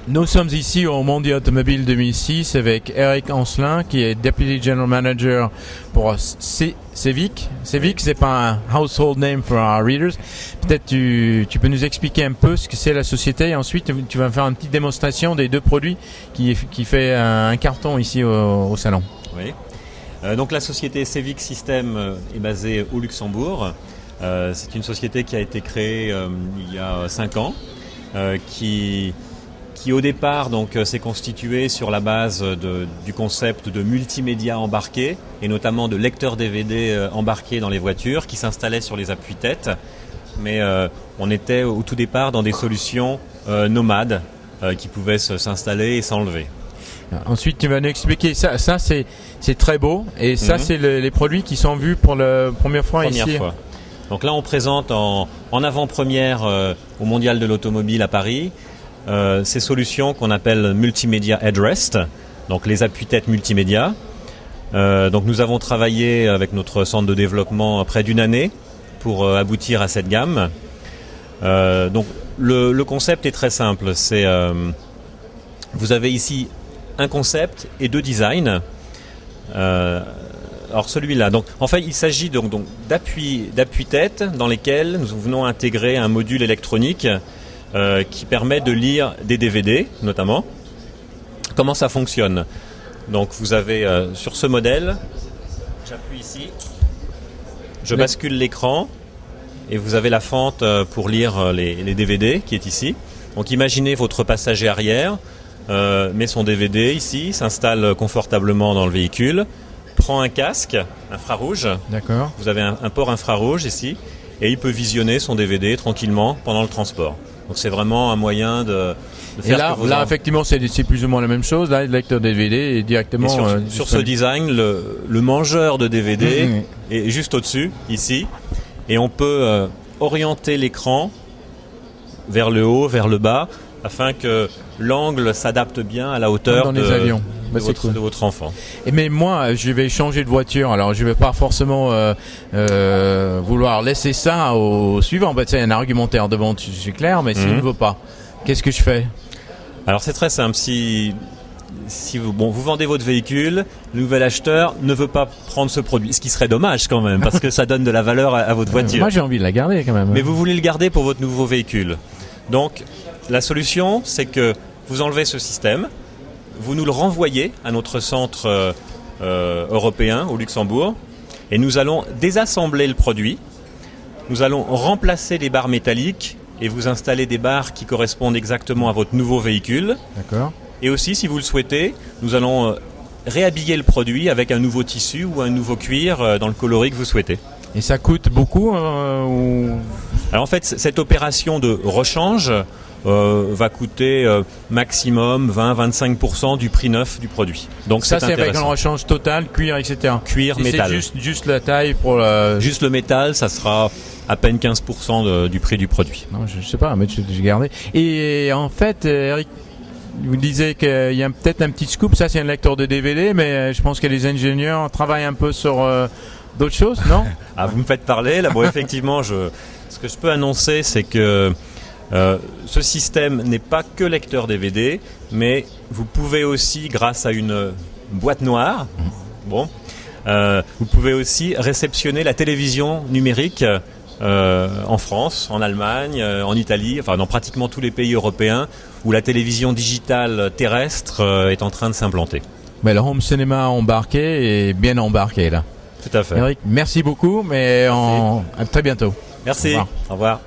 Nous sommes ici au Mondial Automobile 2006 avec Eric Ancelin qui est Deputy General Manager pour Cevic. Cevic, c'est pas un household name for our readers. Peut-être tu peux nous expliquer un peu ce que c'est la société et ensuite tu vas faire une petite démonstration des deux produits qui fait un carton ici au salon. Oui. Donc la société Cevic System est basée au Luxembourg. C'est une société qui a été créée il y a 5 ans, qui au départ s'est constituée sur la base du concept de multimédia embarqué et notamment de lecteurs DVD embarqués dans les voitures qui s'installaient sur les appuis-têtes. Mais on était au tout départ dans des solutions nomades qui pouvaient s'installer et s'enlever. Ensuite, tu vas nous expliquer ça c'est très beau et ça c'est les produits qui sont vus pour la première fois ici. Donc là on présente en avant-première au Mondial de l'Automobile à Paris ces solutions qu'on appelle Multimedia Headrest, donc les appuis-têtes multimédia. Donc nous avons travaillé avec notre centre de développement près d'une année pour aboutir à cette gamme. Donc le concept est très simple. Vous avez ici un concept et 2 designs. Alors celui-là, donc en fait il s'agit donc d'appui-têtes dans lesquels nous venons intégrer un module électronique qui permet de lire des DVD notamment. Comment ça fonctionne? Donc vous avez sur ce modèle, j'appuie ici, je bascule l'écran et vous avez la fente pour lire les DVD qui est ici. Donc imaginez votre passager arrière met son DVD ici, s'installe confortablement dans le véhicule, prend un casque infrarouge. D'accord. Vous avez un port infrarouge ici et il peut visionner son DVD tranquillement pendant le transport. Donc c'est vraiment un moyen de faire et là effectivement c'est plus ou moins la même chose. Là le lecteur DVD est directement sur ce design le mangeur de DVD est juste au-dessus ici et on peut orienter l'écran vers le haut, vers le bas afin que l'angle s'adapte bien à la hauteur les avions. De votre enfant. Mais moi, je vais changer de voiture. Alors, je vais pas forcément vouloir laisser ça au suivant. C'est un argumentaire devant, c'est clair. Mais s'il ne veut pas, qu'est-ce que je fais? Alors, c'est très simple. Si vous vendez votre véhicule, le nouvel acheteur ne veut pas prendre ce produit, ce qui serait dommage quand même, parce que ça donne de la valeur à votre voiture. Moi, j'ai envie de la garder quand même. Mais vous voulez le garder pour votre nouveau véhicule. Donc, la solution, c'est que vous enlevez ce système. Vous nous le renvoyez à notre centre européen au Luxembourg et nous allons désassembler le produit. Nous allons remplacer les barres métalliques et vous installer des barres qui correspondent exactement à votre nouveau véhicule. D'accord. Et aussi, si vous le souhaitez, nous allons réhabiller le produit avec un nouveau tissu ou un nouveau cuir dans le coloris que vous souhaitez. Et ça coûte beaucoup Alors en fait, cette opération de rechange va coûter maximum 20-25% du prix neuf du produit. Donc ça c'est avec un rechange total, cuir, etc. Cuir, métal. C'est juste la taille pour Juste le métal, ça sera à peine 15% du prix du produit. Non, je sais pas, mais j'ai gardé. Et en fait, Eric, vous disiez qu'il y a peut-être un petit scoop. Ça c'est un lecteur de DVD, mais je pense que les ingénieurs travaillent un peu sur d'autres choses, non? Ah, vous me faites parler là. Bon, effectivement, ce que je peux annoncer, c'est que ce système n'est pas que lecteur DVD, mais vous pouvez aussi, grâce à une boîte noire, vous pouvez aussi réceptionner la télévision numérique en France, en Allemagne, en Italie, enfin dans pratiquement tous les pays européens où la télévision digitale terrestre est en train de s'implanter. Mais le home cinéma embarqué est bien embarqué là. Tout à fait. Eric, merci beaucoup, mais à très bientôt. Merci. Au revoir.